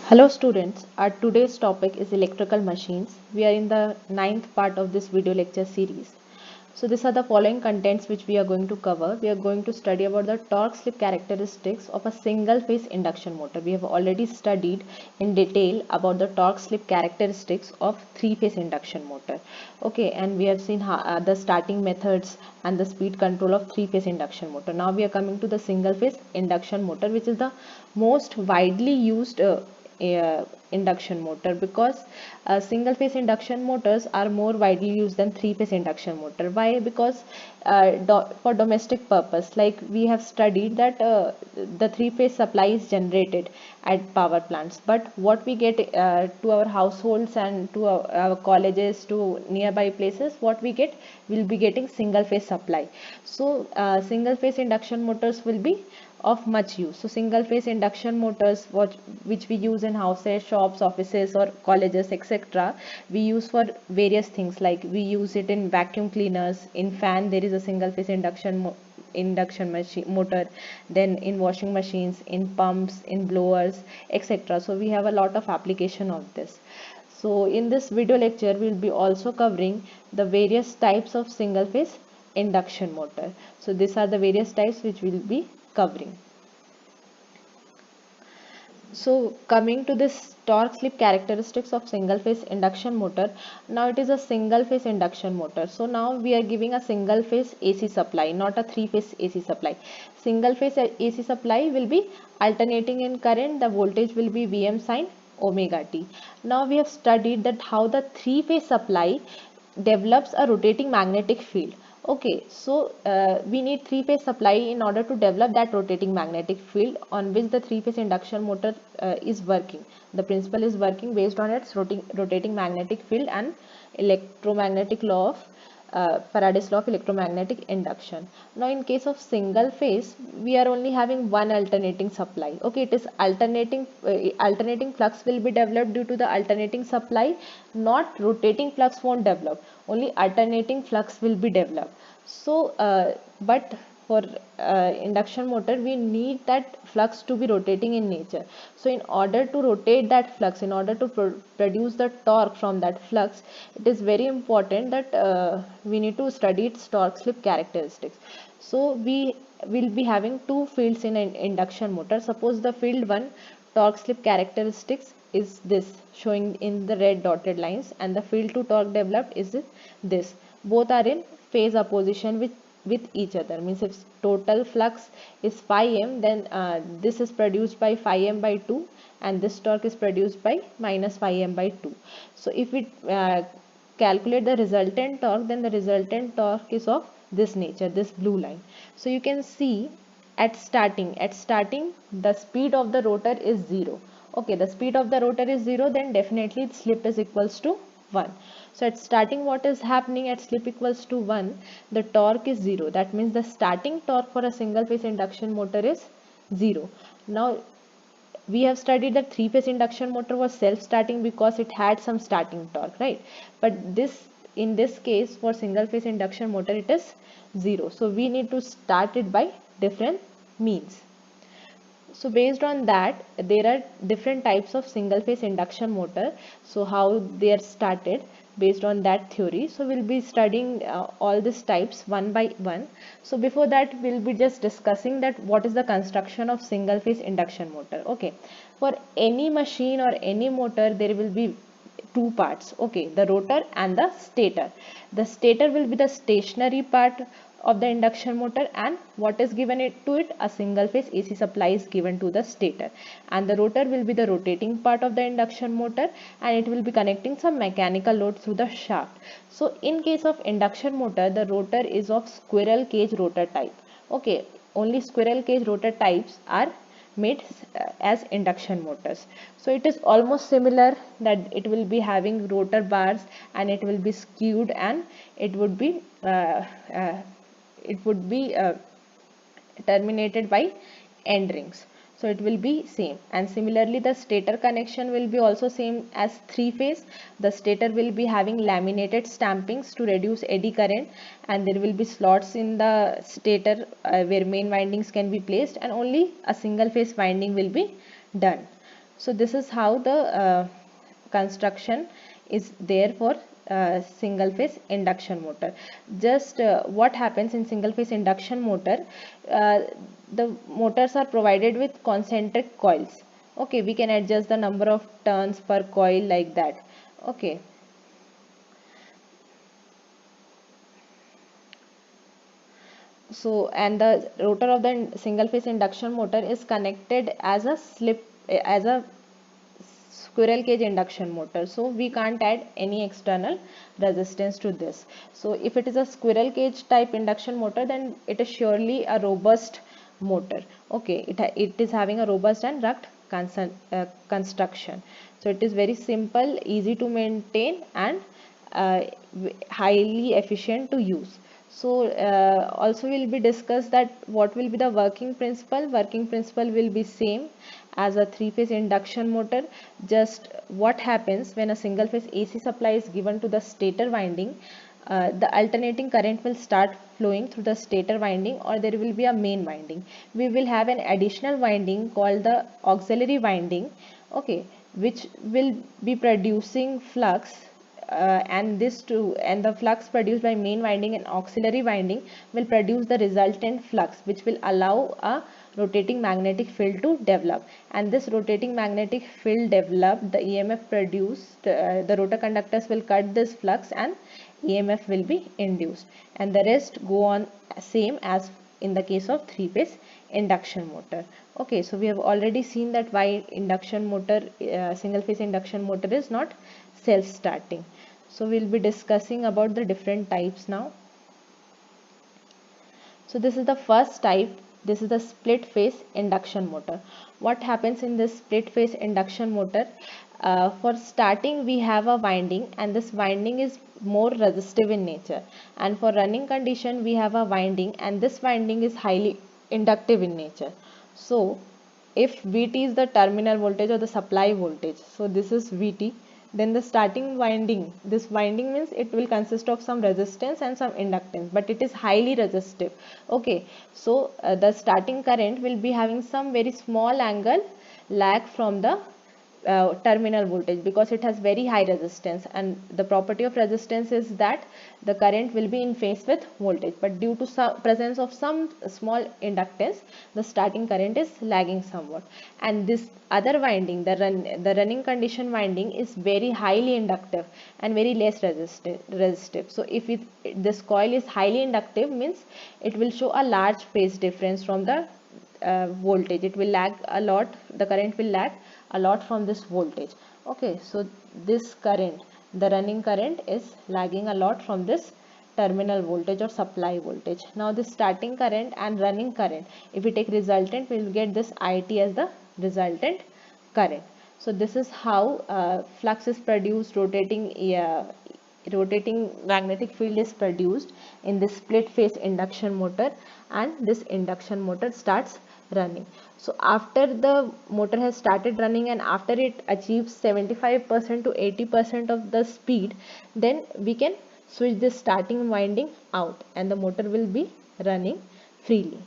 Hello students, our today's topic is electrical machines. We are in the ninth part of this video lecture series. So these are the following contents which we are going to cover. We are going to study about the torque slip characteristics of a single phase induction motor. We have already studied in detail about the torque slip characteristics of three phase induction motor. Okay, and we have seen the starting methods and the speed control of three phase induction motor. Now we are coming to the single phase induction motor, which is the most widely used induction motor, because single phase induction motors are more widely used than three phase induction motor. Why? Because for domestic purpose, like we have studied that the three phase supply is generated at power plants, but what we get to our households and to our colleges, to nearby places, what we get, will be getting single phase supply. So single phase induction motors will be of much use. So single phase induction motors, which we use in houses, shops, offices or colleges, etc., we use for various things. Like we use it in vacuum cleaners, in fan there is a single phase induction machine motor, then in washing machines, in pumps, in blowers, etc. So we have a lot of application of this. So in this video lecture we will be also covering the various types of single phase induction motor. So these are the various types which we will be covering. So coming to this torque slip characteristics of single phase induction motor, now it is a single phase induction motor. So now we are giving a single phase AC supply, not a three phase AC supply. Single phase AC supply will be alternating in current, the voltage will be Vm sin omega t. Now we have studied that how the three phase supply develops a rotating magnetic field. Okay, so we need three phase supply in order to develop that rotating magnetic field on which the three phase induction motor is working. The principle is working based on its rotating magnetic field and electromagnetic law of Faraday's law of electromagnetic induction. Now in case of single phase, we are only having one alternating supply. Okay, it is alternating flux will be developed due to the alternating supply, not rotating flux won't develop, only alternating flux will be developed. So but for induction motor we need that flux to be rotating in nature. So in order to rotate that flux, in order to produce the torque from that flux, it is very important that we need to study its torque slip characteristics. So we will be having two fields in an induction motor. Suppose the field 1 torque slip characteristics is this, showing in the red dotted lines, and the field 2 torque developed is this. Both are in phase opposition with each other. Means if total flux is phi m, then this is produced by phi m by 2 and this torque is produced by minus phi m by 2. So if we calculate the resultant torque, then the resultant torque is of this nature, this blue line. So you can see at starting the speed of the rotor is 0. Okay, the speed of the rotor is 0, then definitely its slip is equals to 1. So at starting, what is happening at slip equals to 1, the torque is 0. That means the starting torque for a single phase induction motor is 0. Now we have studied that three phase induction motor was self starting because it had some starting torque, right? But in this case for single phase induction motor it is 0. So we need to start it by different means. So based on that, there are different types of single phase induction motor. So how they are started based on that theory. So we'll be studying all these types one by one. So before that, we'll be just discussing that what is the construction of single phase induction motor. Okay, for any machine or any motor, there will be two parts. Okay, the rotor and the stator. The stator will be the stationary part of the induction motor, and what is given to it, a single phase AC supply is given to the stator, and the rotor will be the rotating part of the induction motor, and it will be connecting some mechanical load through the shaft. So in case of induction motor, the rotor is of squirrel cage rotor type. Okay, only squirrel cage rotor types are made as induction motors. So it is almost similar, that it will be having rotor bars and it will be skewed, and it would be terminated by end rings. So it will be same, and similarly the stator connection will be also same as three phase. The stator will be having laminated stampings to reduce eddy current, and there will be slots in the stator where main windings can be placed, and only a single phase winding will be done. So this is how the construction is there for single phase induction motor. Just what happens in single phase induction motor, uh, the motors are provided with concentric coils. Okay, we can adjust the number of turns per coil like that. Okay. So, and the rotor of the single phase induction motor is connected as a squirrel cage induction motor. So we can't add any external resistance to this. So if it is a squirrel cage type induction motor, then it is surely a robust motor. Okay, it is having a robust and rugged construction. So it is very simple, easy to maintain, and uh, highly efficient to use. So also will be discussed that what will be the working principle. Working principle will be same as a three-phase induction motor. Just what happens when a single-phase AC supply is given to the stator winding, the alternating current will start flowing through the stator winding, or there will be a main winding. We will have an additional winding called the auxiliary winding, okay, which will be producing flux, and the flux produced by main winding and auxiliary winding will produce the resultant flux, which will allow a rotating magnetic field to develop. And this rotating magnetic field developed, the EMF produced, the rotor conductors will cut this flux and EMF will be induced, and the rest go on same as in the case of three-phase induction motor. Okay, so we have already seen that why induction motor, single phase induction motor is not self-starting. So we'll be discussing about the different types now. So this is the first type. This is the split phase induction motor. What happens in this split phase induction motor? For starting, we have a winding, and this winding is more resistive in nature. And for running condition, we have a winding, and this winding is highly inductive in nature. So if VT is the terminal voltage or the supply voltage, so this is VT, then the starting winding, this winding means it will consist of some resistance and some inductance, but it is highly resistive. Okay, so the starting current will be having some very small angle lag from the terminal voltage, because it has very high resistance, and the property of resistance is that the current will be in phase with voltage, but due to some presence of some small inductance, the starting current is lagging somewhat. And this other winding, the running condition winding, is very highly inductive and very less resistive. So if this coil is highly inductive, means it will show a large phase difference from the voltage. It will lag a lot, the current will lag a lot from this voltage. Okay, so this current, the running current, is lagging a lot from this terminal voltage or supply voltage. Now this starting current and running current, if we take resultant, we will get this IT as the resultant current. So this is how flux is produced, rotating magnetic field is produced in this split phase induction motor, and this induction motor starts running. So after the motor has started running and after it achieves 75% to 80% of the speed, then we can switch this starting winding out and the motor will be running freely.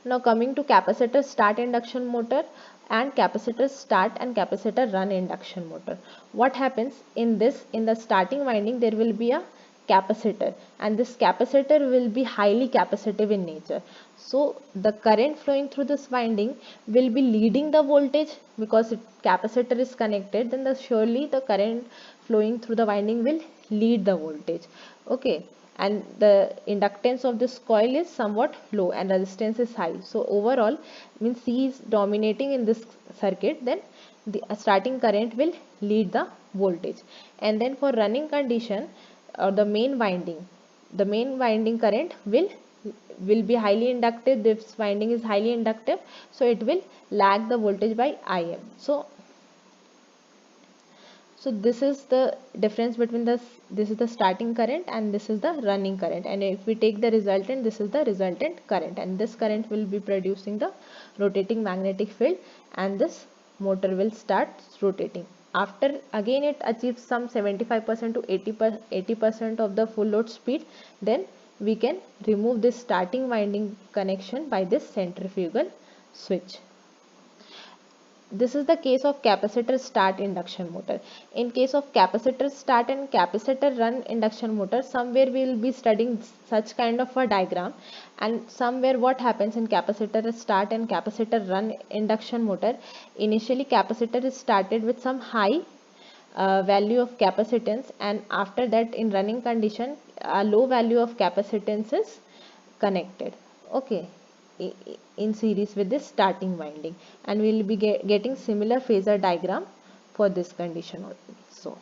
Now coming to capacitor start induction motor and capacitor start and capacitor run induction motor. What happens in this, in the starting winding there will be a capacitor, and this capacitor will be highly capacitive in nature. So the current flowing through this winding will be leading the voltage, because capacitor is connected, then surely the current flowing through the winding will lead the voltage. Okay, and the inductance of this coil is somewhat low and resistance is high. So overall means C is dominating in this circuit, then the starting current will lead the voltage. And then for running condition or the main winding current will be highly inductive. This winding is highly inductive, so it will lag the voltage by Im. So this is the difference between this is the starting current and this is the running current, and if we take the resultant, this is the resultant current, and this current will be producing the rotating magnetic field, and this motor will start rotating. After again it achieves some 75% to 80% of the full load speed, then we can remove this starting winding connection by this centrifugal switch. this is the case of capacitor start induction motor. In case of capacitor start and capacitor run induction motor, somewhere we will be studying such kind of a diagram, and somewhere what happens in capacitor start and capacitor run induction motor. Initially capacitor is started with some high value of capacitance, and after that in running condition a low value of capacitance is connected, okay, in series with this starting winding, and we will be getting similar phasor diagram for this condition also.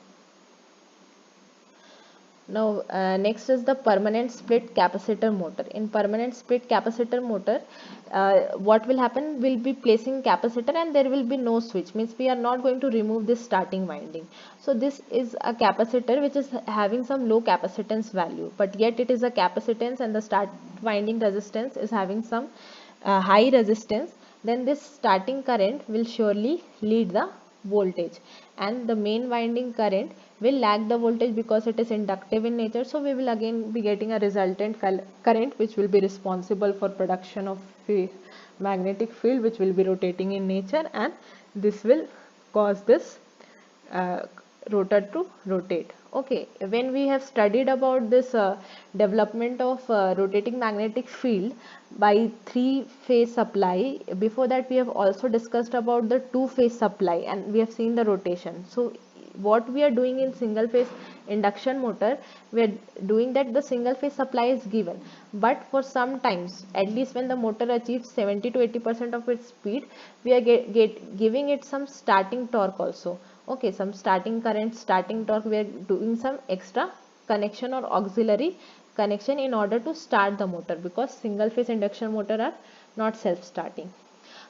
Now next is the permanent split capacitor motor. In permanent split capacitor motor, what will happen, will be placing capacitor and there will be no switch, means we are not going to remove this starting winding. So this is a capacitor which is having some low capacitance value, but yet it is a capacitance and the start winding resistance is having some high resistance. Then this starting current will surely lead the voltage, and the main winding current will lag the voltage because it is inductive in nature. So we will again be getting a resultant current which will be responsible for production of magnetic field which will be rotating in nature, and this will cause this uh, rotor to rotate. Okay, when we have studied about this development of rotating magnetic field by three phase supply, before that we have also discussed about the two phase supply and we have seen the rotation. So what we are doing in single phase induction motor, we are doing that the single phase supply is given, but for some times, at least when the motor achieves 70 to 80% of its speed, we are giving it some starting torque also. Okay, some starting current, starting torque, we are doing some extra connection or auxiliary connection in order to start the motor, because single phase induction motor are not self starting.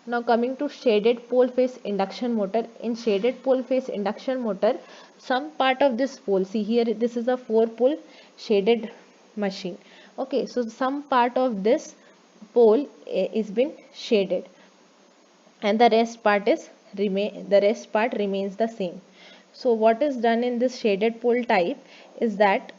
Now coming to shaded pole phase induction motor. In shaded pole phase induction motor, some part of this pole, see here, this is a 4-pole shaded machine. Okay, so some part of this pole is been shaded, and the rest part remains the same. So what is done in this shaded pole type is that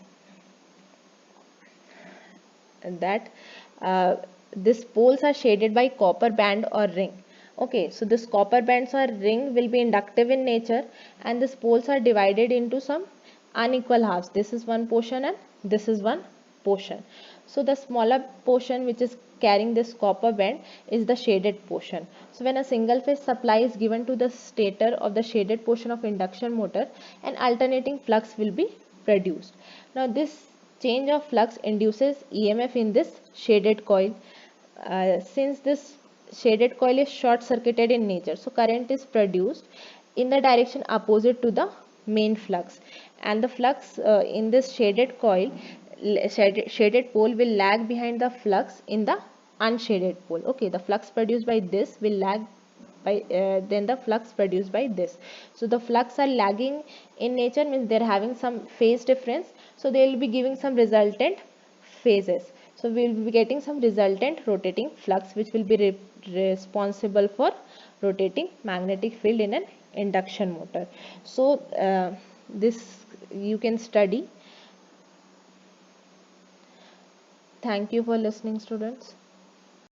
uh, these poles are shaded by copper band or ring. Okay, so this copper bands or ring will be inductive in nature, and these poles are divided into some unequal halves. This is one portion and this is one portion. So the smaller portion which is carrying this copper band is the shaded portion. So when a single phase supply is given to the stator of the shaded portion of induction motor, an alternating flux will be produced. Now this change of flux induces EMF in this shaded coil. Since this shaded coil is short circuited in nature, so current is produced in the direction opposite to the main flux, and the flux in this shaded coil, shaded pole will lag behind the flux in the unshaded pole. Okay, the flux produced by this will lag by then the flux produced by this. So the flux are lagging in nature, means they're having some phase difference, so they will be giving some resultant phases. So we will be getting some resultant rotating flux which will be responsible for rotating magnetic field in an induction motor. So this you can study. Thank you for listening, students.